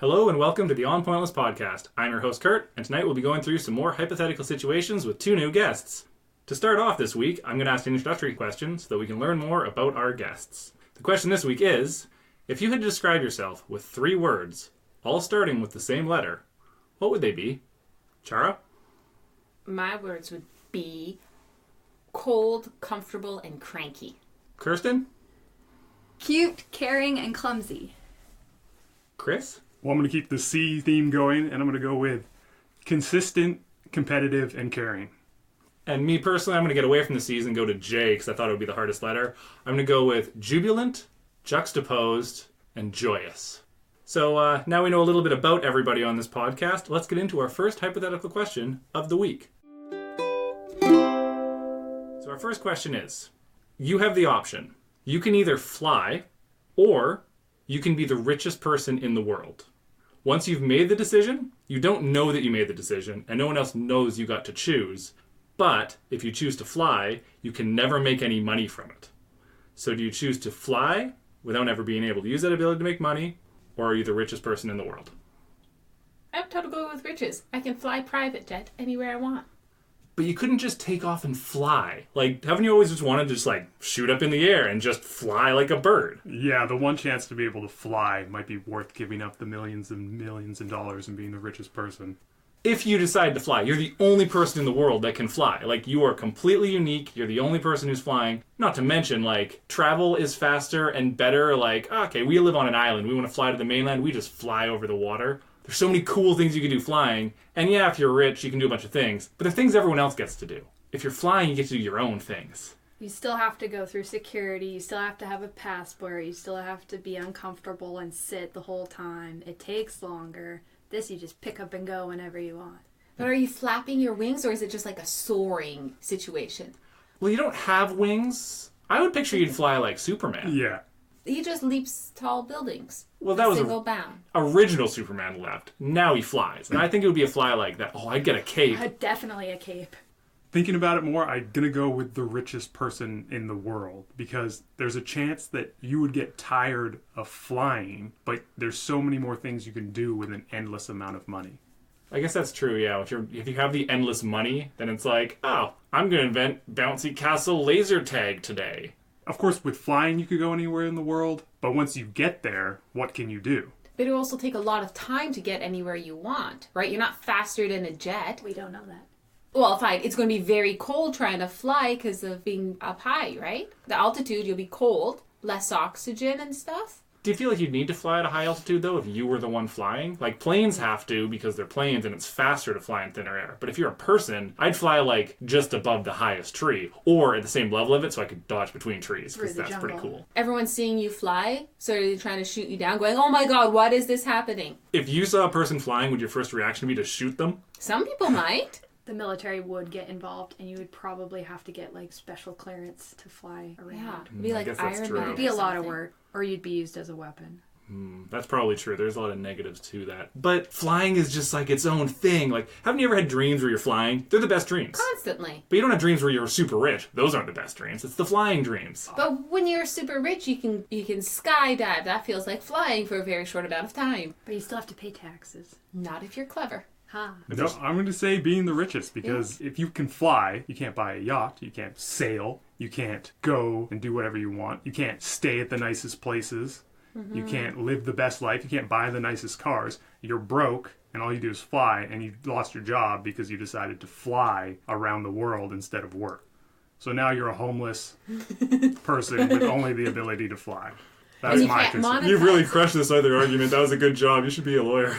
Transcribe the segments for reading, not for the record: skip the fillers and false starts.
Hello and welcome to the On Pointless podcast. I'm your host Curt, and tonight we'll be going through some more hypothetical situations with two new guests. To start off this week, I'm going to ask an introductory question so that we can learn more about our guests. The question this week is, if you had to describe yourself with 3 words, all starting with the same letter, what would they be? Chara? My words would be cold, comfortable, and cranky. Kirsten? Cute, caring, and clumsy. Chris? Well, I'm going to keep the C theme going, and I'm going to go with consistent, competitive, and caring. And me personally, I'm going to get away from the C's and go to J because I thought it would be the hardest letter. I'm going to go with jubilant, juxtaposed, and joyous. So now we know a little bit about everybody on this podcast. Let's get into our first hypothetical question of the week. So our first question is, you have the option. You can either fly or you can be the richest person in the world. Once you've made the decision, you don't know that you made the decision, and no one else knows you got to choose. But if you choose to fly, you can never make any money from it. So do you choose to fly without ever being able to use that ability to make money, or are you the richest person in the world? I would totally go with riches. I can fly private jet anywhere I want. But you couldn't just take off and fly. Like, haven't you always just wanted to just, shoot up in the air and just fly like a bird? Yeah, the one chance to be able to fly might be worth giving up the millions and millions of dollars and being the richest person. If you decide to fly, you're the only person in the world that can fly. Like, you are completely unique. You're the only person who's flying. Not to mention, travel is faster and better. Okay, we live on an island. We want to fly to the mainland. We just fly over the water. There's so many cool things you can do flying. And yeah, if you're rich, you can do a bunch of things. But they're things everyone else gets to do. If you're flying, you get to do your own things. You still have to go through security. You still have to have a passport. You still have to be uncomfortable and sit the whole time. It takes longer. This you just pick up and go whenever you want. But are you flapping your wings, or is it just like a soaring situation? Well, you don't have wings. I would picture you'd fly like Superman. Yeah. He just leaps tall buildings. Well, that was single bound. Original Superman left. Now he flies. And I think it would be a fly like that. Oh, I'd get a cape. Definitely a cape. Thinking about it more, I'm going to go with the richest person in the world because there's a chance that you would get tired of flying, but there's so many more things you can do with an endless amount of money. I guess that's true, yeah. If you have the endless money, then it's like, oh, I'm going to invent bouncy castle laser tag today. Of course, with flying, you could go anywhere in the world, but once you get there, what can you do? But it will also take a lot of time to get anywhere you want, right? You're not faster than a jet. We don't know that. Well, fine. It's going to be very cold trying to fly because of being up high, right? The altitude, you'll be cold, less oxygen and stuff. Do you feel like you'd need to fly at a high altitude, though, if you were the one flying? Like, planes have to because they're planes and it's faster to fly in thinner air. But if you're a person, I'd fly, just above the highest tree or at the same level of it so I could dodge between trees because that's jungle. pretty cool. Everyone's seeing you fly, so they're trying to shoot you down, going, oh my god, what is this happening? If you saw a person flying, would your first reaction be to shoot them? Some people might. The military would get involved, and you would probably have to get, special clearance to fly around. Yeah, it'd be like guess that's Iron true. Man. It'd be a lot of work, or you'd be used as a weapon. That's probably true. There's a lot of negatives to that. But flying is just its own thing. Haven't you ever had dreams where you're flying? They're the best dreams. Constantly. But you don't have dreams where you're super rich. Those aren't the best dreams. It's the flying dreams. But when you're super rich, you can skydive. That feels like flying for a very short amount of time. But you still have to pay taxes. Not if you're clever. Huh. No, I'm going to say being the richest because if you can fly, you can't buy a yacht, you can't sail, you can't go and do whatever you want, you can't stay at the nicest places, you can't live the best life, you can't buy the nicest cars, you're broke and all you do is fly and you lost your job because you decided to fly around the world instead of work. So now you're a homeless person with only the ability to fly. That's my concern. You've really crushed this other argument. That was a good job. You should be a lawyer.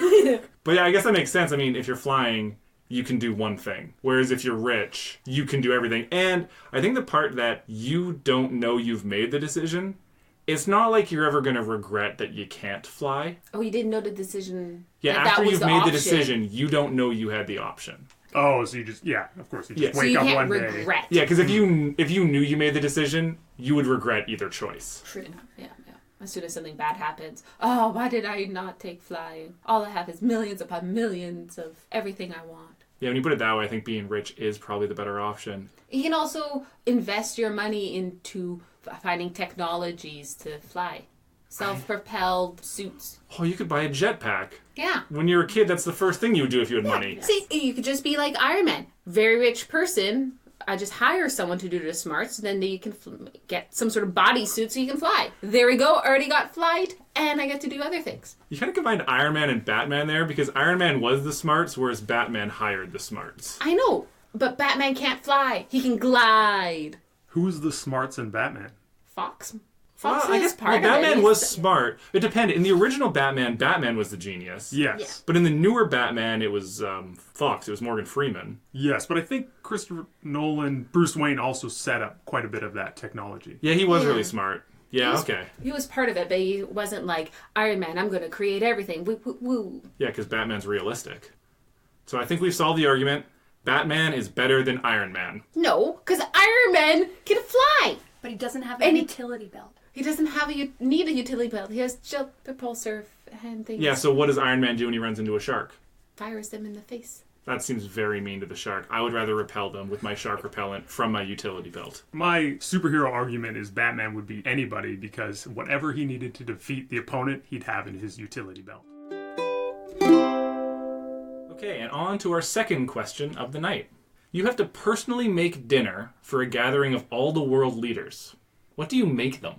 But yeah, I guess that makes sense. I mean, if you're flying, you can do one thing. Whereas if you're rich, you can do everything. And I think the part that you don't know you've made the decision, it's not like you're ever going to regret that you can't fly. Oh, you didn't know the decision. Yeah, after you've made the decision, you don't know you had the option. Oh, so you just, of course, you just wake so up you one can't day. regret. Yeah, because if you knew you made the decision, you would regret either choice. True enough, yeah. As soon as something bad happens, oh, why did I not take flying? All I have is millions upon millions of everything I want. Yeah, when you put it that way, I think being rich is probably the better option. You can also invest your money into finding technologies to fly. self-propelled suits. Oh, you could buy a jetpack. Yeah. When you're a kid, that's the first thing you would do if you had money. See, you could just be like Iron Man. Very rich person. I just hire someone to do the smarts, then you can get some sort of bodysuit so you can fly. There we go. Already got flight, and I get to do other things. You kind of combined Iron Man and Batman there because Iron Man was the smarts, whereas Batman hired the smarts. I know, but Batman can't fly. He can glide. Who's the smarts in Batman? Fox I is guess part of it. Batman was smart. It depended. In the original Batman was the genius. Yes. Yeah. But in the newer Batman, it was Fox. It was Morgan Freeman. Yes, but I think Christopher Nolan, Bruce Wayne also set up quite a bit of that technology. Yeah, he was Yeah. really smart. Yeah, okay. He was part of it, but he wasn't like, Iron Man, I'm going to create everything. Woo, woo, woo. Yeah, because Batman's realistic. So I think we've solved the argument. Batman is better than Iron Man. No, because Iron Man can fly. But he doesn't have And a he- utility belt. He doesn't need a utility belt. He has jet propulsor and things. Yeah, so what does Iron Man do when he runs into a shark? Fires them in the face. That seems very mean to the shark. I would rather repel them with my shark repellent from my utility belt. My superhero argument is Batman would beat anybody because whatever he needed to defeat the opponent, he'd have in his utility belt. Okay, and on to our second question of the night. You have to personally make dinner for a gathering of all the world leaders. What do you make them?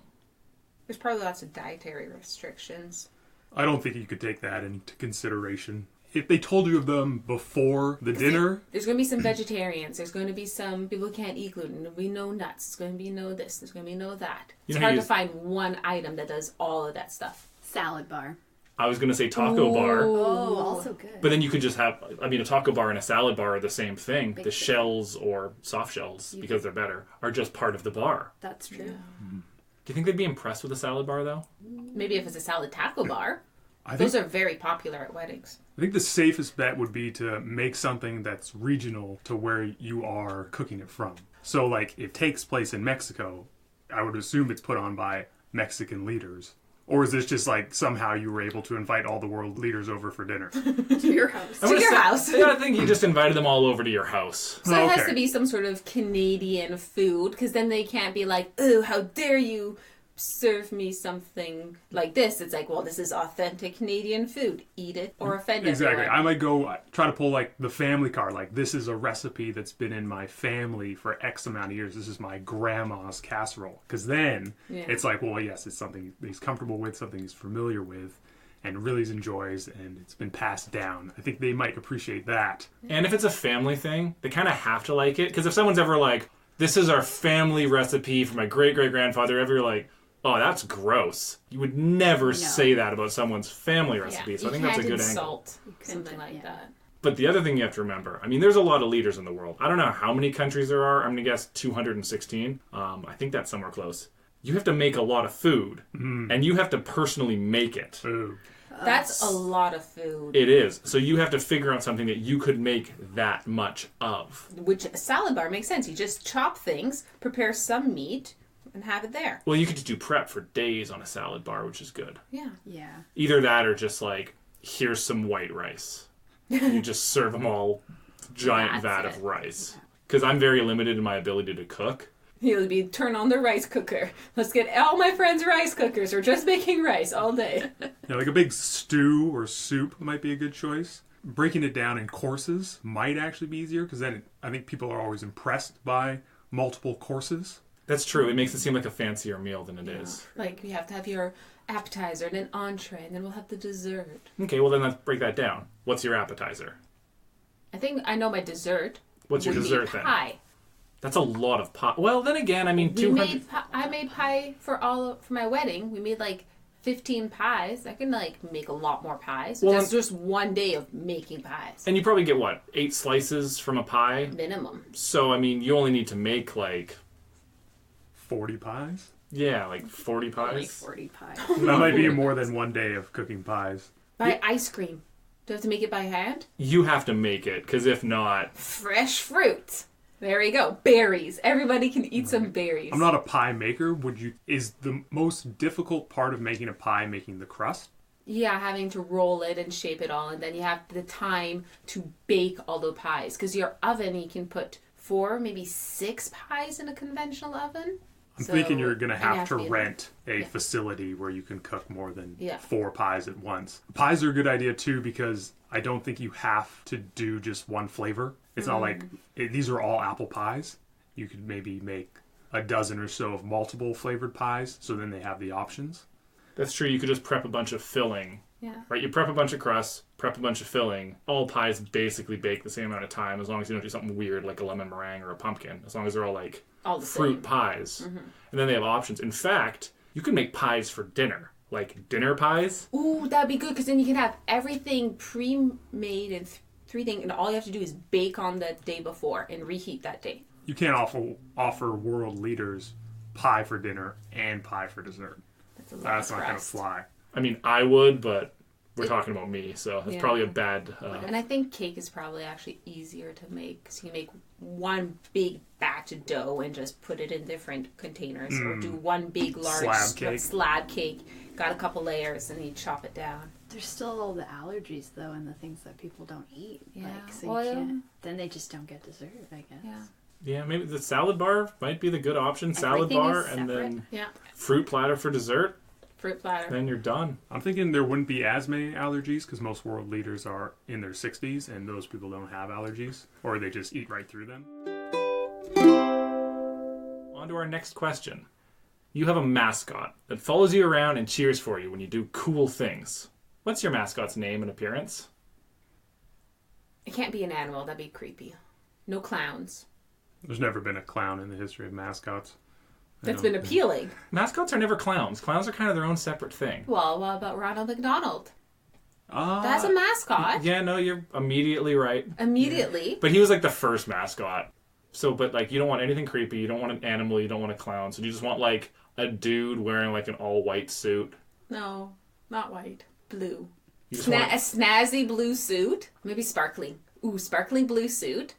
There's probably lots of dietary restrictions. I don't think you could take that into consideration. If they told you of them before the dinner, There's going to be some vegetarians. There's going to be some people who can't eat gluten. There'll be no nuts. There's going to be no this. There's going to be no that. You It's know how hard you to find one item that does all of that stuff. Salad bar. I was going to say taco bar, Oh, also good. but then you could just have, a taco bar and a salad bar are the same thing. Big The thing. shells or soft shells, because they're better, are just part of the bar. That's true. Do you think they'd be impressed with a salad bar, though? Maybe if it's a salad taco bar. I Those think, are very popular at weddings. I think the safest bet would be to make something that's regional to where you are cooking it from. So, like, if it takes place in Mexico, I would assume it's put on by Mexican leaders. Or is this just like somehow you were able to invite all the world leaders over for dinner? To your house. To your house. Yeah, I think you just invited them all over to your house. So it has Okay. to be some sort of Canadian food, because then they can't be like, oh, how dare you serve me something like this. It's like, well, this is authentic Canadian food. Eat it or offend Exactly. everyone. I might go try to pull like the family card. Like, this is a recipe that's been in my family for X amount of years. This is my grandma's casserole. Because then Yeah. it's like, well, yes, it's something he's comfortable with, something he's familiar with, and really enjoys, and it's been passed down. I think they might appreciate that. And if it's a family thing, they kind of have to like it. Because if someone's ever like, this is our family recipe for my great-great-grandfather, ever like, oh, that's gross. You would never say that about someone's family recipe. So I think that's a good angle. insult something like yeah. that. But the other thing you have to remember, I mean, there's a lot of leaders in the world. I don't know how many countries there are. I'm going to guess 216. I think that's somewhere close. You have to make a lot of food, and you have to personally make it. Ooh. That's a lot of food. It is. So you have to figure out something that you could make that much of. Which a salad bar makes sense. You just chop things, prepare some meat, and have it there. Well, you could just do prep for days on a salad bar, which is good. Yeah. Yeah. Either that or just like, here's some white rice. You just serve them all giant That's vat it. of rice. Because I'm very limited in my ability to cook. He'll be turn on the rice cooker. Let's get all my friends rice cookers. We're just making rice all day. Yeah, like a big stew or soup might be a good choice. Breaking it down in courses might actually be easier because then I think people are always impressed by multiple courses. That's true. It makes it seem like a fancier meal than it is. Like you have to have your appetizer and an entree, and then we'll have the dessert. Okay, well then let's break that down. What's your appetizer? I think I know my dessert. What's your would be dessert then? pie. That's a lot of pie. Well, then again, I mean, 200... I made pie for my wedding. We made like 15 pies. I can like make a lot more pies. Well, That's just one day of making pies. And you probably get, what, 8 slices from a pie? Minimum. So, I mean, you only need to make like... 40 pies? Yeah, like 40 Like pies. 40 pies. That might be more than one day of cooking pies. Buy ice cream. Do I have to make it by hand? You have to make it, because if not... Fresh fruit. There you go. Berries. Everybody can eat some berries. I'm not a pie maker. Is the most difficult part of making a pie making the crust? Yeah, having to roll it and shape it all, and then you have the time to bake all the pies. Because your oven, you can put 4, maybe 6 pies in a conventional oven. I'm thinking you're going to and you have to be rent a facility where you can cook more than Yeah. 4 pies at once. Pies are a good idea too because I don't think you have to do just one flavor. It's not like these are all apple pies. You could maybe make a dozen or so of multiple flavored pies, so then they have the options. That's true. You could just prep a bunch of filling. Yeah. Right? You prep a bunch of crust, prep a bunch of filling. All pies basically bake the same amount of time as long as you don't do something weird like a lemon meringue or a pumpkin. As long as they're all like All the fruit same. pies. And then they have options. In fact, you can make pies for dinner. Like dinner pies. Ooh, that'd be good because then you can have everything pre-made and 3 things, and all you have to do is bake on the day before and reheat that day. You can't offer world leaders pie for dinner and pie for dessert. That's a lot That's of not going to crust. fly. I mean, I would, but we're talking about me, so it's Yeah. probably a bad... And I think cake is probably actually easier to make because you can make one big batch of dough and just put it in different containers, or do one big large slab cake. Got a couple layers and you chop it down. There's still all the allergies though, and the things that people don't eat. Yeah. Like, so Well, you can't. Then they just don't get dessert, I guess. Yeah. Yeah, maybe the salad bar might be the good option. Salad Everything bar is and then separate. Yeah. fruit platter for dessert. Fruit platter. Then you're done. I'm thinking there wouldn't be as many allergies because most world leaders are in their 60s and those people don't have allergies, or they just eat right through them. On to our next question. You have a mascot that follows you around and cheers for you when you do cool things. What's your mascot's name and appearance? It can't be an animal. That'd be creepy. No clowns. There's never been a clown in the history of mascots. That's been appealing. Mascots are never clowns. Clowns are kind of their own separate thing. Well, what about Ronald McDonald? Ah, That's a mascot. Yeah, no, you're immediately right. Immediately. But he was like the first mascot. So, but like, you don't want anything creepy. You don't want an animal. You don't want a clown. So you just want like a dude wearing like an all-white suit. No, not white. Blue. You just want A snazzy blue suit. Maybe sparkling. Ooh, sparkling blue suit.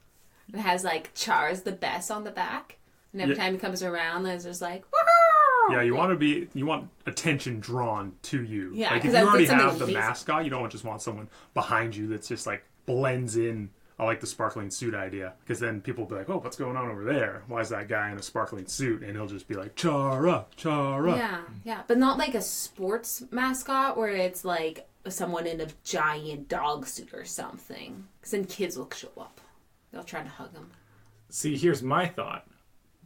It has like Chara's the best on the back. And every time he comes around, there's just like, woohoo! Yeah, you want attention drawn to you. Yeah, like if 'cause you I already did something have the amazing. mascot, you don't just want someone behind you that's just like blends in. I like the sparkling suit idea because then people will be like, "Oh, what's going on over there? Why is that guy in a sparkling suit?" And he'll just be like, "Chara, Chara." Yeah. But not like a sports mascot where it's like someone in a giant dog suit or something. Because then kids will show up. They'll try to hug him. See, here's my thought.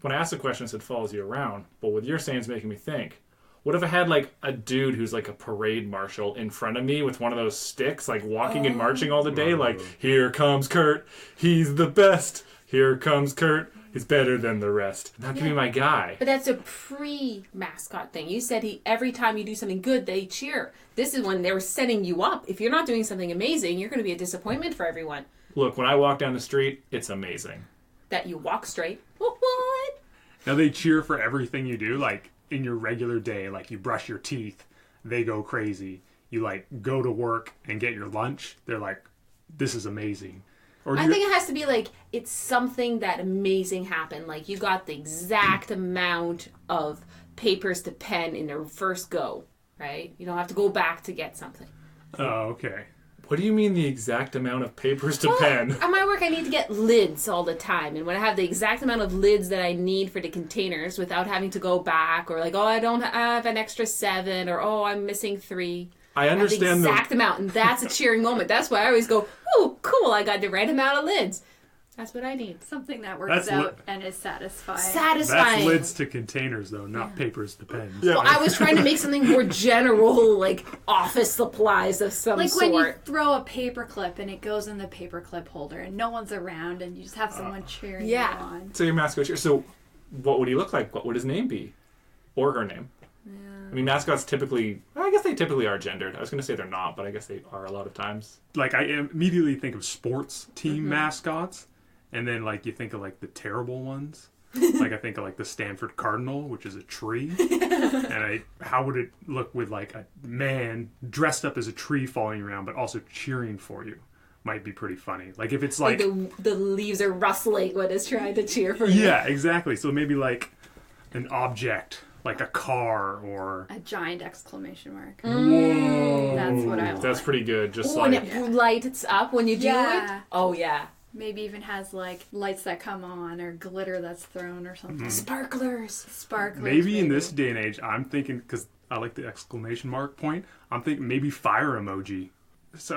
When I asked the question, it said follows you around. But what you're saying is making me think. What if I had like a dude who's like a parade marshal in front of me with one of those sticks, like walking and marching all the day, like, here comes Curt, he's the best. Here comes Curt, he's better than the rest. That could be my guy. But that's a pre-mascot thing. You said every time you do something good, they cheer. This is when they were setting you up. If you're not doing something amazing, you're going to be a disappointment for everyone. Look, when I walk down the street, it's amazing. That you walk straight. What? Now they cheer for everything you do, like in your regular day, like you brush your teeth, they go crazy. You like go to work and get your lunch, they're like, this is amazing. Or I think it has to be like, it's something that amazing happened. Like you got the exact amount of papers to pen in the first go, right? You don't have to go back to get something. Oh, okay. What do you mean the exact amount of papers to pen? At my work, I need to get lids all the time. And when I have the exact amount of lids that I need for the containers without having to go back or like, oh, I don't have an extra 7 or, oh, I'm missing 3. I understand the exact amount. And that's a cheering moment. That's why I always go, oh, cool, I got the right amount of lids. That's what I need. Something that works out and is satisfying. Satisfying. That's lids to containers, though, not papers to pens. Yeah. Well, I was trying to make something more general, like office supplies of some Like sort. when you throw a paperclip and it goes in the paperclip holder and no one's around and you just have someone cheering you on. So your mascot cheer. So what would he look like? What would his name be? Or her name? Yeah. I mean, mascots typically, I guess they typically are gendered. I was going to say they're not, but I guess they are a lot of times. Like, I immediately think of sports team mascots. And then, like, you think of, like, the terrible ones. Like, I think of, like, the Stanford Cardinal, which is a tree. And how would it look with, like, a man dressed up as a tree falling around, but also cheering for you? Might be pretty funny. Like, if it's, like... the leaves are rustling when it's trying to cheer for you. Yeah, exactly. So maybe, like, an object, like a car or... A giant exclamation mark. Whoa. That's what I want. That's pretty good. Just When like... it lights up when you do it. Oh, yeah. Maybe even has like lights that come on or glitter that's thrown or something. Sparklers. Sparklers. Maybe in this day and age, I'm thinking, because I like the exclamation mark point, I'm thinking maybe fire emoji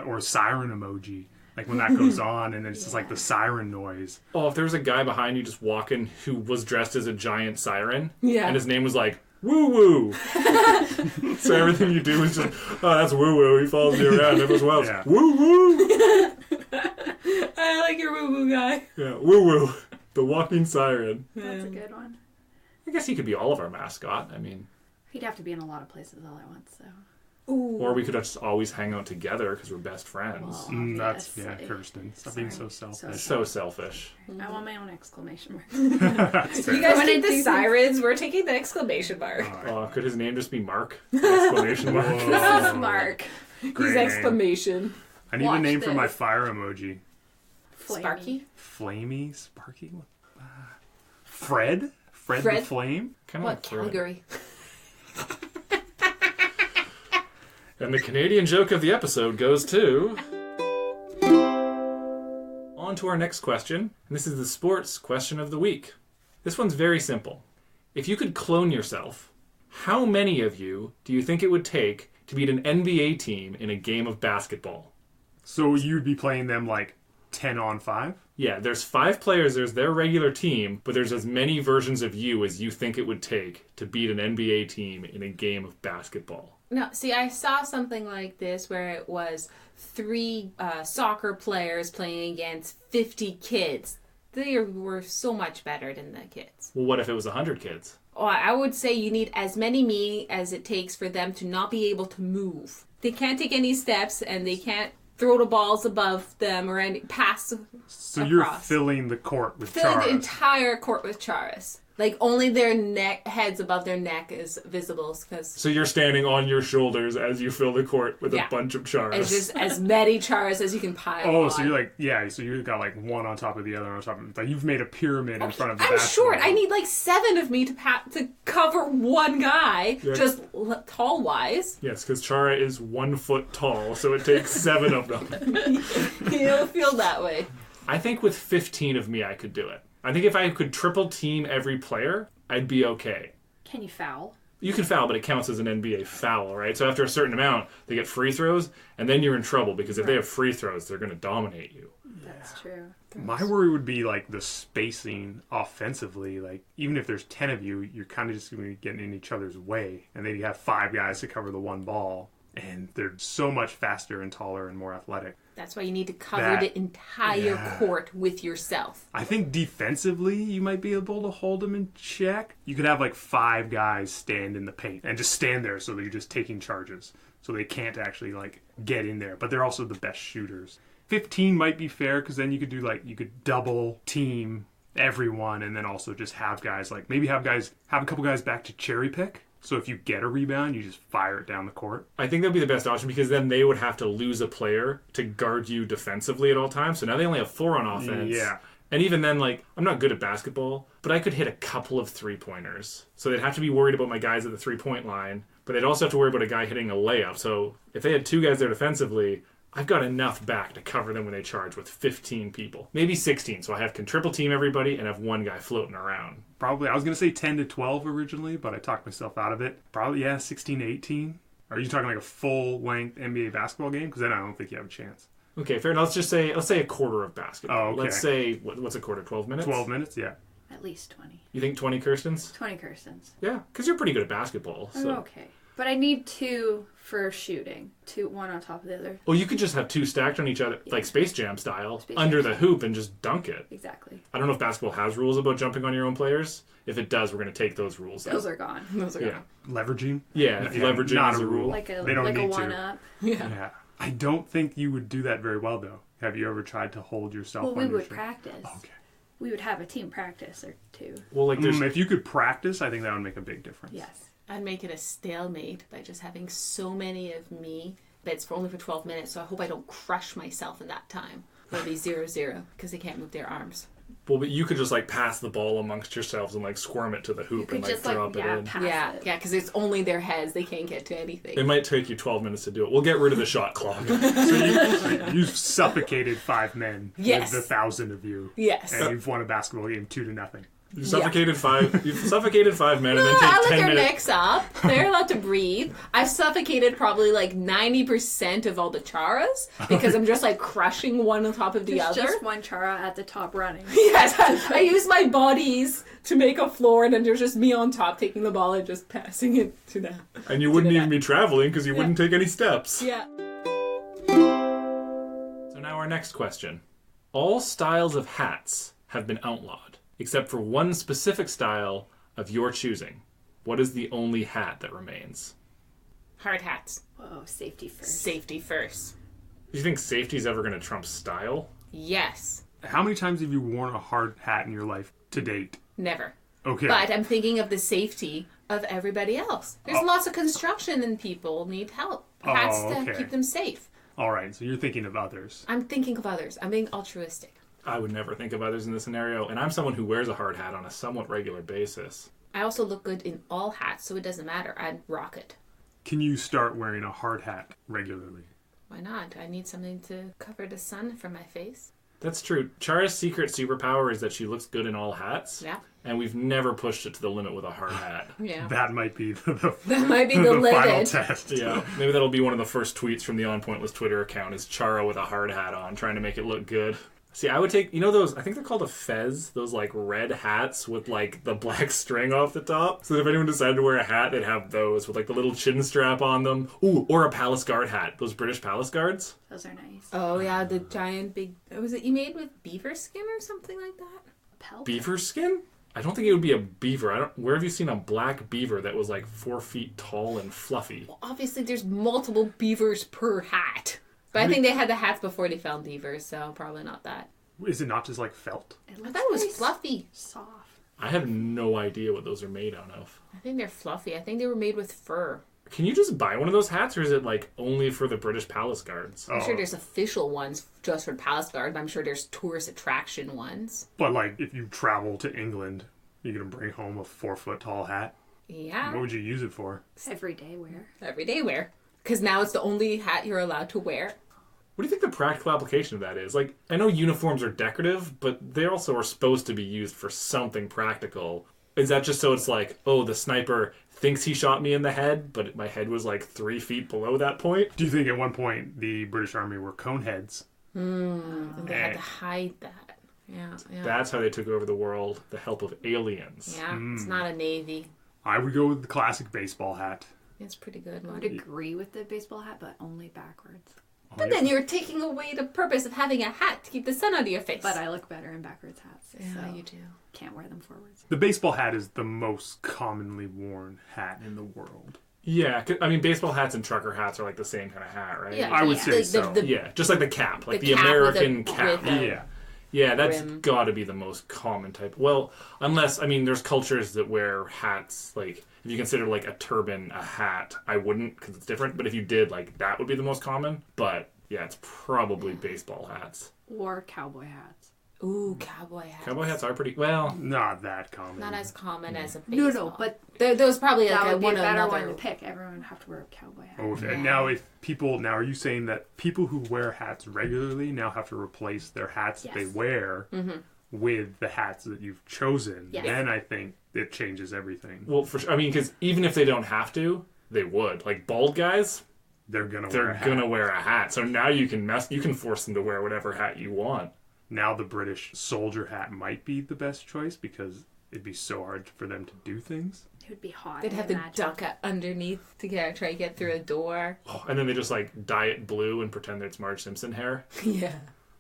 or siren emoji. Like when that goes on and it's just like the siren noise. Oh, if there was a guy behind you just walking who was dressed as a giant siren, Yeah. and his name was like, woo-woo. So everything you do is just, oh, that's woo-woo. He follows you around. Everyone's well, Yeah. woo-woo. I like your woo-woo guy. Yeah, woo-woo. The walking siren. That's a good one. I guess he could be all of our mascot. I mean, He'd have to be in a lot of places all at once, so. Ooh. or we could just always hang out together because we're best friends. Well, That's, obviously. Kirsten. Stop being so Sorry. selfish. So selfish. I want my own exclamation mark. You guys When take I the do sirens, we're taking the exclamation mark. Could his name just be Mark? Exclamation mark. Whoa. Mark. He's Great name. exclamation. I need a Watch name for my this. fire emoji. Flamey. Sparky? Flamey? Sparky? Fred? Fred Fred? the Flame? Kind What, Calgary? And the Canadian joke of the episode goes to... On to our next question. And this is the sports question of the week. This one's very simple. If you could clone yourself, how many of you do you think it would take to beat an NBA team in a game of basketball? So you'd be playing them like 10 on 5? Yeah, there's 5 players, there's their regular team, but there's as many versions of you as you think it would take to beat an NBA team in a game of basketball. No, see, I saw something like this where it was 3 soccer players playing against 50 kids. They were so much better than the kids. Well, what if it was 100 kids? Oh, I would say you need as many me as it takes for them to not be able to move. They can't take any steps and they can't throw the balls above them or any pass So you're across. filling the court with Filling the Chara. entire court with charas. Like only their heads above their neck is visible because So you're standing on your shoulders as you fill the court with Yeah. a bunch of Charas. it's just as many charas as you can pile Oh, on. so you're like, yeah, so you've got like one on top of the other on top of it. Like you've made a pyramid in front of the I'm basketball. short. I need like 7 of me to cover one guy, Yeah. just tall wise. Yes, because Chara is 1 foot tall, so it takes 7 of them. You'll feel that way. I think with 15 of me, I could do it. I think if I could triple team every player, I'd be okay. Can you foul? You can foul, but it counts as an NBA foul, right? So after a certain amount, they get free throws, and then you're in trouble because if they have free throws, they're going to dominate you. That's true. My worry would be like the spacing offensively. Like even if there's 10 of you, you're kind of just going to be getting in each other's way. And then you have 5 guys to cover the one ball. And they're so much faster and taller and more athletic. That's why you need to cover That- the entire yeah. court with yourself. I think defensively, you might be able to hold them in check. You could have like 5 guys stand in the paint and just stand there so that you're just taking charges. So they can't actually like get in there. But they're also the best shooters. 15 might be fair because then you could do like, you could double team everyone and then also just have guys like, maybe have a couple guys back to cherry pick. So if you get a rebound, you just fire it down the court. I think that would be the best option because then they would have to lose a player to guard you defensively at all times. So now they only have 4 on offense. Yeah. And even then, like, I'm not good at basketball, but I could hit a couple of 3-pointers. So they'd have to be worried about my guys at the 3-point line, but they'd also have to worry about a guy hitting a layup. So if they had 2 guys there defensively, I've got enough back to cover them when they charge with 15 people. Maybe 16, so I can triple team everybody and have one guy floating around. Probably, I was going to say 10 to 12 originally, but I talked myself out of it. Probably, yeah, 16 to 18. Are you talking like a full-length NBA basketball game? Because then I don't think you have a chance. Okay, fair enough. Let's say a quarter of basketball. Oh, okay. Let's say, what's a quarter, 12 minutes? 12 minutes, yeah. At least 20. You think 20 Kirstens? 20 Kirstens. Yeah, because you're pretty good at basketball. I'm So. okay. But I need 2 for shooting. 2, one on top of the other. Well, you could just have 2 stacked on each other, like Space Jam style, Space under Jam the hoop and just dunk it. Exactly. I don't know if basketball has rules about jumping on your own players. If it does, we're going to take those rules Those out. are gone. Those are Yeah. Leveraging? Yeah, Yeah, leveraging not is a a rule. rule. Like a They don't like a need to. 1-up. Yeah. I don't think you would do that very well, though. Have you ever tried to hold yourself Well, on we your would shoulder? practice. Okay. We would have a team practice or 2. Well, like there's If you could practice, I think that would make a big difference. Yes. I'd make it a stalemate by just having so many of me, but it's only for 12 minutes, so I hope I don't crush myself in that time. It'll be 0-0 because they can't move their arms. Well, but you could just, like, pass the ball amongst yourselves and, like, squirm it to the hoop and, like, just drop it in. pass Yeah, it. yeah, because it's only their heads. They can't get to anything. It might take you 12 minutes to do it. We'll get rid of the shot clock. So you've suffocated 5 men Yes. with the 1,000 of you. Yes. And you've won a basketball game 2-0. You've suffocated 5. You've suffocated 5 men and then I take let 10 their minutes. necks up. They're allowed to breathe. I've suffocated probably like 90% of all the Charas because I'm just like crushing one on top of the There's other. just one Chara at the top running. Yes, I use my bodies to make a floor, and then there's just me on top taking the ball and just passing it to them. And you wouldn't the even be traveling because you wouldn't take any steps. Yeah. So now our next question. All styles of hats have been outlawed, except for one specific style of your choosing. What is the only hat that remains? Hard hats. Whoa, safety first. Safety first. Do you think safety's ever going to trump style? Yes. How many times have you worn a hard hat in your life to date? Never. Okay. But I'm thinking of the safety of everybody else. There's lots of construction and people need help. Hats to okay. keep them safe. All right, so you're thinking of others. I'm thinking of others. I'm being altruistic. I would never think of others in this scenario, and I'm someone who wears a hard hat on a somewhat regular basis. I also look good in all hats, so it doesn't matter. I'd rock it. Can you start wearing a hard hat regularly? Why not? I need something to cover the sun from my face. That's true. Chara's secret superpower is that she looks good in all hats. Yeah. And we've never pushed it to the limit with a hard hat. Yeah. That might be the That might be the final limit. test. Yeah, maybe that'll be one of the first tweets from the On Pointless Twitter account is Chara with a hard hat on, trying to make it look good. See, I would take, you know those, I think they're called a fez, those like red hats with like the black string off the top. So that if anyone decided to wear a hat, they'd have those with like the little chin strap on them. Ooh, or a palace guard hat, those British palace guards. Those are nice. Oh, yeah, the giant big... Was it you made with beaver skin or something like that? Pelt. Beaver skin? I don't think it would be a beaver. Where have you seen a black beaver that was like 4 feet tall and fluffy? Well, obviously, there's multiple beavers per hat. But I think they had the hats before they found beavers, so probably not that. Is it not just like felt? It I looks thought it was very fluffy. soft. I have no idea what those are made out of. I think they're fluffy. I think they were made with fur. Can you just buy one of those hats, or is it like only for the British palace guards? I'm sure there's official ones just for palace guard, but I'm sure there's tourist attraction ones. But like, if you travel to England, you're gonna bring home a 4-foot tall hat. Yeah. What would you use it for? Everyday wear. Everyday wear. Because now it's the only hat you're allowed to wear. What do you think the practical application of that is? Like, I know uniforms are decorative, but they also are supposed to be used for something practical. Is that just so it's like, oh, the sniper thinks he shot me in the head, but my head was like 3 feet below that point? Do you think at one point the British Army were cone heads? And they had to hide that. Yeah, yeah. That's how they took over the world, the help of aliens. Yeah, it's not a navy. I would go with the classic baseball hat. It's a pretty good I one. would agree with the baseball hat, but only backwards. But then you're taking away the purpose of having a hat to keep the sun out of your face. But I look better in backwards hats. Yeah, so you do. can't wear them forwards. The baseball hat is the most commonly worn hat in the world. Yeah, I mean, baseball hats and trucker hats are like the same kind of hat, right? Yeah, I would say the, so. Yeah, just like the cap, like the cap American with cap. the- Yeah. Yeah, that's rim. got to be the most common type. Well, unless, I mean, there's cultures that wear hats, like, if you consider, like, a turban a hat, I wouldn't, because it's different, but if you did, like, that would be the most common. But, yeah, it's probably baseball hats. Or cowboy hats. Ooh, cowboy hats. Cowboy hats are pretty, well, Not that common. Not as common as a No, baseball. no, but Those probably like that would be a one better another. one to pick. Everyone would have to wear a cowboy hat. Oh, and now if people, now are you saying that people who wear hats regularly now have to replace their hats that they Yes. wear with the hats that you've chosen? Yes. Then I think it changes everything. well, for sure. I mean, because even if they don't have to, they would. Like, bald guys, They're gonna wear a they're hat. gonna wear a hat. So now you can force them to wear whatever hat you want. Now the British soldier hat might be the best choice because it'd be so hard for them to do things. It would be hot. They'd I have to imagine. duck underneath to try to get through a door. Oh, and then they just, like, dye it blue and pretend that it's Marge Simpson hair. Yeah.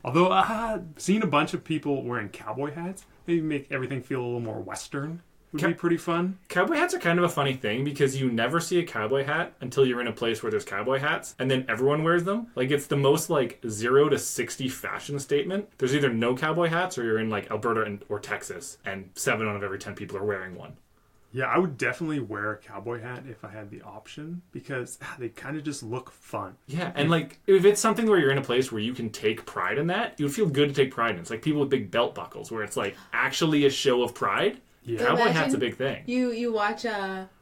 Although seeing a bunch of people wearing cowboy hats maybe make everything feel a little more Western. Would be pretty fun. Cowboy hats are kind of a funny thing because you never see a cowboy hat until you're in a place where there's cowboy hats, and then everyone wears them. Like, it's the most, like, 0 to 60 fashion statement. There's either no cowboy hats or you're in, like, Alberta or Texas, and 7 out of every 10 people are wearing one. Yeah, I would definitely wear a cowboy hat if I had the option because they kind of just look fun. Yeah, and like if it's something where you're in a place where you can take pride in that, you would feel good to take pride in. It's like people with big belt buckles where it's like actually a show of pride. Yeah. Cowboy Imagine hat's a big thing. You watch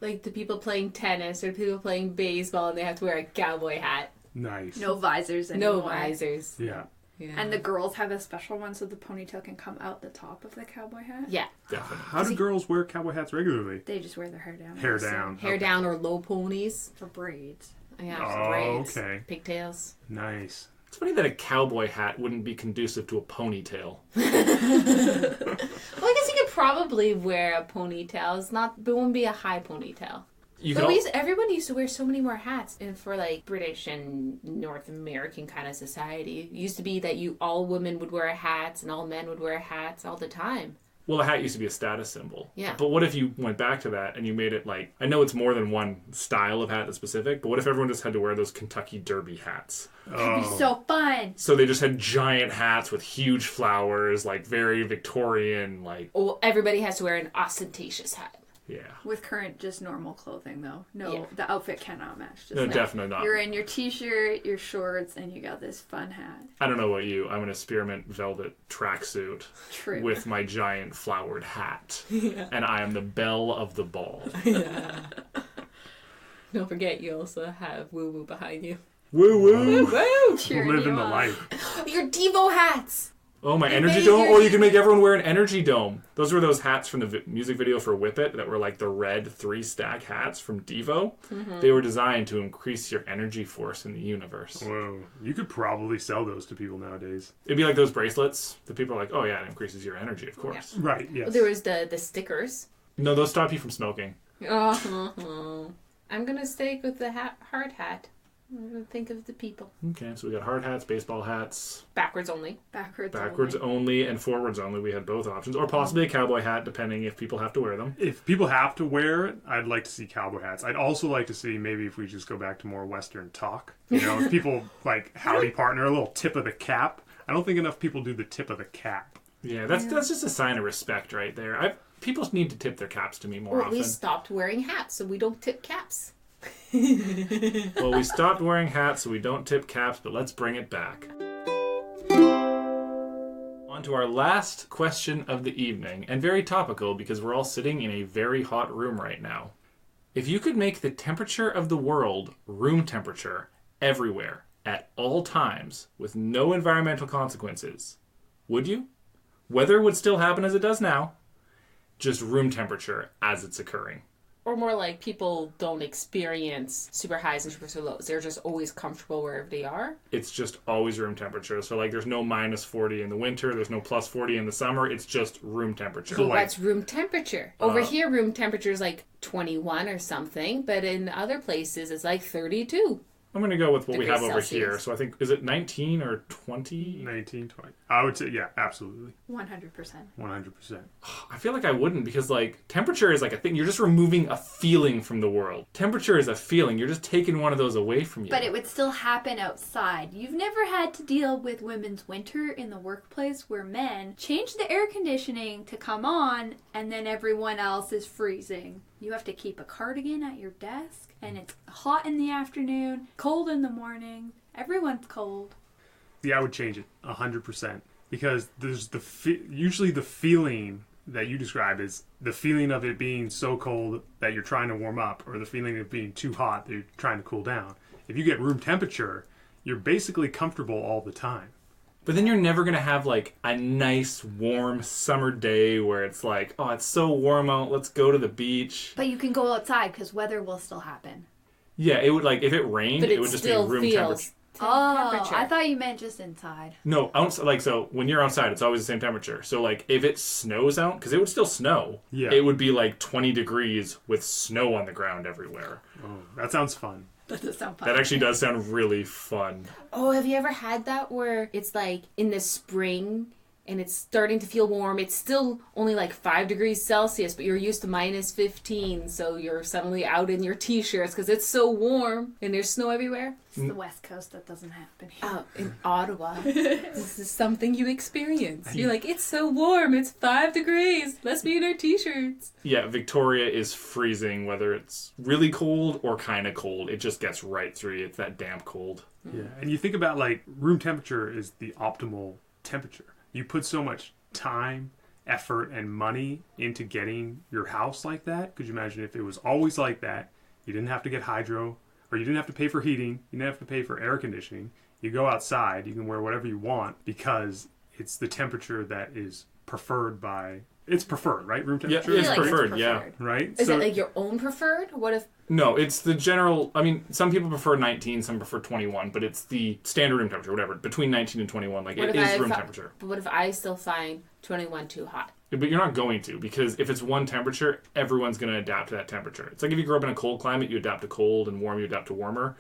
like the people playing tennis or people playing baseball and they have to wear a cowboy hat. Nice. No visors anymore. No visors. Yeah. Yeah. And the girls have a special one so the ponytail can come out the top of the cowboy hat. Yeah. Definitely. How do girls wear cowboy hats regularly? They just wear their hair down. Hair down. Hair down or low ponies. For braids. Yeah, Oh, braids. okay. Pigtails. Nice. It's funny that a cowboy hat wouldn't be conducive to a ponytail. Well, I guess you could probably wear a ponytail. It wouldn't be a high ponytail. But everyone used to wear so many more hats, and for like British and North American kind of society, it used to be that all women would wear hats and all men would wear hats all the time. Well, a hat used to be a status symbol. Yeah. But what if you went back to that and you made it like, I know it's more than one style of hat that's specific, but what if everyone just had to wear those Kentucky Derby hats? That'd be so fun. So they just had giant hats with huge flowers, like very Victorian, like, Oh, everybody has to wear an ostentatious hat. yeah. With current, just normal clothing, though. No, Yeah. the outfit cannot match. Just No, definitely not. You're in your t-shirt, your shorts, and you got this fun hat. I don't know about you. I'm an spearmint velvet tracksuit True. with my giant flowered hat. And I am the belle of the ball. Don't forget, you also have Woo Woo behind you. Woo woo! Woo! Cheering Living you the on. life. Your Devo hats! Oh, my They energy made dome? your Or you can make everyone wear an energy dome. Those were those hats from the music video for Whip It that were like the red 3-stack hats from Devo. Mm-hmm. They were designed to increase your energy force in the universe. Whoa. You could probably sell those to people nowadays. It'd be like those bracelets that people are like, oh yeah, it increases your energy, of course. Right, yes. There was the stickers. No, those stop you from smoking. Oh, I'm gonna stick with the hard hat. I'm gonna think of the people. Okay, so we got hard hats, baseball hats, Backwards only. backwards only, and forwards only. We had both options. Or possibly a cowboy hat, depending if people have to wear them. If people have to wear it, I'd like to see cowboy hats. I'd also like to see maybe if we just go back to more Western talk. You know, if people like howdy partner, a little tip of the cap. I don't think enough people do the tip of the cap. Yeah, that's just a sign of respect right there. People need to tip their caps to me more Well, often. we stopped wearing hats, so we don't tip caps. Well, we stopped wearing hats, so we don't tip caps, but let's bring it back. On to our last question of the evening, and very topical because we're all sitting in a very hot room right now. If you could make the temperature of the world room temperature everywhere at all times with no environmental consequences, would you? Weather would still happen as it does now, just room temperature as it's occurring. Or more like people don't experience super highs and super lows. They're just always comfortable wherever they are. It's just always room temperature. So like there's no minus 40 in the winter, there's no plus 40 in the summer, it's just room temperature. So that's room temperature. Over here, room temperature is like 21 or something, but in other places it's like 32. I'm going to go with what we have over Celsius. here. So I think, is it 19 or 20? 19, 20. I would say, yeah, absolutely. 100%. 100%. I feel like I wouldn't because like temperature is like a thing. You're just removing a feeling from the world. Temperature is a feeling. You're just taking one of those away from you. But it would still happen outside. You've never had to deal with women's winter in the workplace where men change the air conditioning to come on and then everyone else is freezing. You have to keep a cardigan at your desk and it's hot in the afternoon, cold in the morning. Everyone's cold. Yeah, I would change it 100% because there's usually the feeling that you describe is the feeling of it being so cold that you're trying to warm up or the feeling of it being too hot that you're trying to cool down. If you get room temperature, you're basically comfortable all the time. But then you're never going to have like a nice warm summer day where it's like, oh, it's so warm out, let's go to the beach. But you can go outside because weather will still happen. Yeah, it would like, if it rained, But it it would just be still room feels temperature. Oh, I thought you meant just inside. No, outside, like, so when you're outside, it's always the same temperature. So, like, if it snows out, because it would still snow, Yeah. it would be like 20 degrees with snow on the ground everywhere. Oh, that sounds fun. That does sound fun. That actually does sound really fun. Oh, have you ever had that where it's like in the spring and it's starting to feel warm. It's still only like 5 degrees Celsius, but you're used to minus 15, so you're suddenly out in your t-shirts because it's so warm and there's snow everywhere. It's the West Coast that doesn't happen here. Oh, in Ottawa, this is something you experience. You're like, it's so warm, it's 5 degrees, let's be in our t-shirts. Yeah, Victoria is freezing, whether it's really cold or kind of cold. It just gets right through you. It's that damp cold. Yeah, and you think about like room temperature is the optimal temperature. You put so much time, effort, and money into getting your house like that. Could you imagine if it was always like that? You didn't have to get hydro, or you didn't have to pay for heating. You didn't have to pay for air conditioning. You go outside, you can wear whatever you want because it's the temperature that is preferred by... It's preferred, right? Room temperature? Yeah, it's I feel like preferred, yeah. Right? Is it like your own preferred? What if... No, it's the general... I mean, some people prefer 19, some prefer 21, but it's the standard room temperature, whatever. Between 19 and 21, like, it is room temperature. But what if I still find 21 too hot? But you're not going to, because if it's one temperature, everyone's going to adapt to that temperature. It's like if you grow up in a cold climate, you adapt to cold, and warm, you adapt to warmer.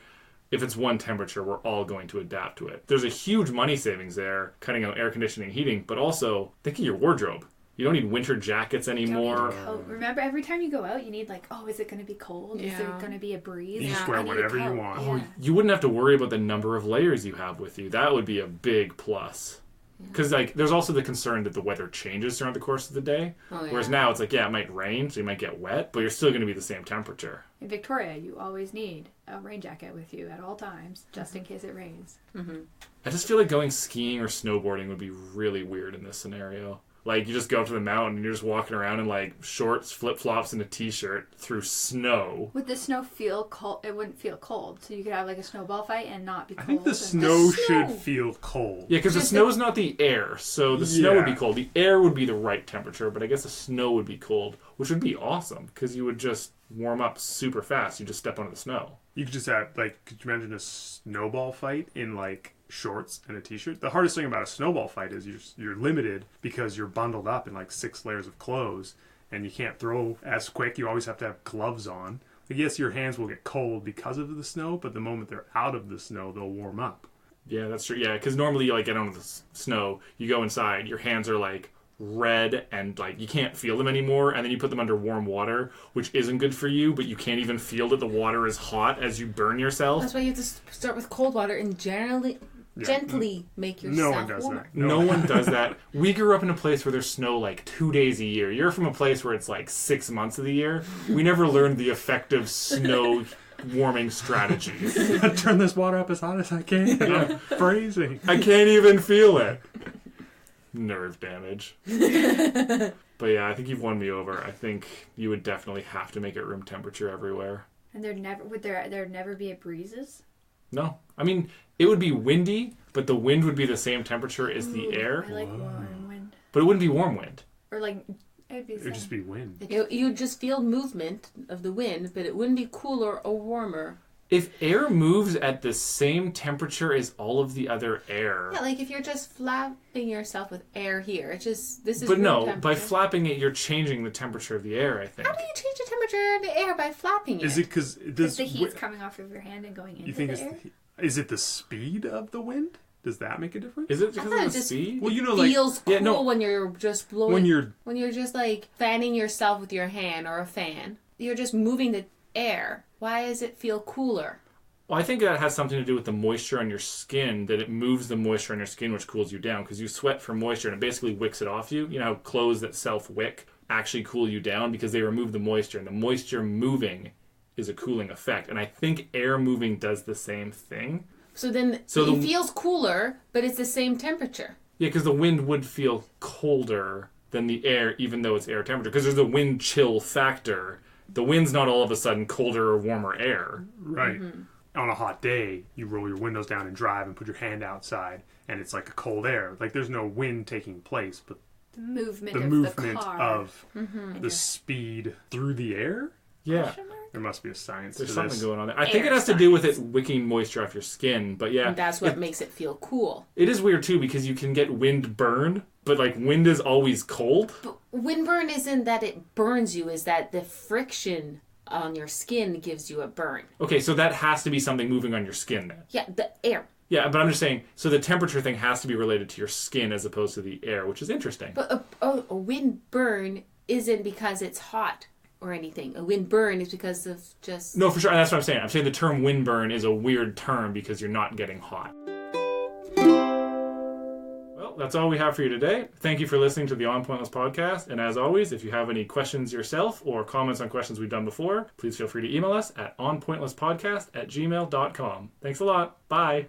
If it's one temperature, we're all going to adapt to it. There's a huge money savings there, cutting out air conditioning, heating, but also think of your wardrobe. You don't need winter jackets anymore. Remember, every time you go out, you need like, oh, is it going to be cold? Yeah. Is there going to be a breeze? You just wear whatever you want. Yeah. You wouldn't have to worry about the number of layers you have with you. That would be a big plus. Because like, there's also the concern that the weather changes throughout the course of the day. Oh, yeah. Whereas now it's like, yeah, it might rain, so you might get wet, but you're still going to be the same temperature. In Victoria, you always need a rain jacket with you at all times, just in case it rains. Mm-hmm. I just feel like going skiing or snowboarding would be really weird in this scenario. Like, you just go up to the mountain and you're just walking around in, like, shorts, flip-flops, and a t-shirt through snow. Would the snow feel cold? It wouldn't feel cold, so you could have, like, a snowball fight and not be cold. I think the snow should feel cold. Yeah, because the snow's not the air, so the snow would be cold. The air would be the right temperature, but I guess the snow would be cold, which would be awesome, because you would just warm up super fast. You just step onto the snow. You could just have, like, could you imagine a snowball fight in, like, shorts and a t-shirt? The hardest thing about a snowball fight is you're limited because you're bundled up in like 6 layers of clothes and you can't throw as quick. You always have to have gloves on. Like, yes, your hands will get cold because of the snow, but the moment they're out of the snow, they'll warm up. Yeah, that's true. Yeah, because normally you like get onto the snow, you go inside, your hands are like red and like you can't feel them anymore, and then you put them under warm water, which isn't good for you, but you can't even feel that the water is hot as you burn yourself. That's why you have to start with cold water and gently make yourself No one does warmer. that. No one does that. We grew up in a place where there's snow like 2 days a year. You're from a place where it's like 6 months of the year. We never learned the effective snow warming strategies. I turn this water up as hot as I can. I'm freezing. I can't even feel it. Nerve damage. But yeah, I think you've won me over. I think you would definitely have to make it room temperature everywhere. And there'd never be a breezes? No. I mean, it would be windy, but the wind would be the same temperature as the air. I like warm wind. But it wouldn't be warm wind. Or like, it'd be the It'd same. just be wind. You'd just feel movement of the wind, but it wouldn't be cooler or warmer. If air moves at the same temperature as all of the other air... Yeah, like if you're just flapping yourself with air here, it's just, this is But room no, temperature. by flapping it, you're changing the temperature of the air, I think. How do you change the temperature of the air by flapping it? Is it because Because the heat's coming off of your hand and going into you think the air? is it the speed of the wind? Does that make a difference? Is it I because thought of it the just speed? Well, you know, like feels cool Yeah, no. when you're just blowing. when you're just like fanning yourself with your hand or a fan. You're just moving the air. Why does it feel cooler? Well, I think that has something to do with the moisture on your skin, that it moves the moisture on your skin, which cools you down, because you sweat for moisture, and it basically wicks it off you. You know how clothes that self-wick actually cool you down because they remove the moisture, and the moisture moving is a cooling effect. And I think air moving does the same thing. So then it feels cooler, but it's the same temperature. Yeah, because the wind would feel colder than the air, even though it's air temperature, because there's a wind chill factor. The wind's not all of a sudden colder or warmer air. right. On a hot day, you roll your windows down and drive and put your hand outside, and it's like a cold air. Like, there's no wind taking place, but The movement the of movement the car. of the speed through the air. Yeah. Question mark? There must be a science There's to something this. going on there. I think it has to do with it wicking moisture off your skin, but yeah. And that's what makes it feel cool. It is weird too, because you can get wind burn, but like wind is always cold. But windburn isn't that it burns you, is that the friction on your skin gives you a burn. Okay, so that has to be something moving on your skin then. Yeah, the air. Yeah, but I'm just saying, so the temperature thing has to be related to your skin as opposed to the air, which is interesting. But a wind burn isn't because it's hot or anything. A wind burn is because of just... No, for sure. And that's what I'm saying. I'm saying the term wind burn is a weird term because you're not getting hot. Well, that's all we have for you today. Thank you for listening to the On Pointless podcast. And as always, if you have any questions yourself or comments on questions we've done before, please feel free to email us at onpointlesspodcast@gmail.com. Thanks a lot. Bye.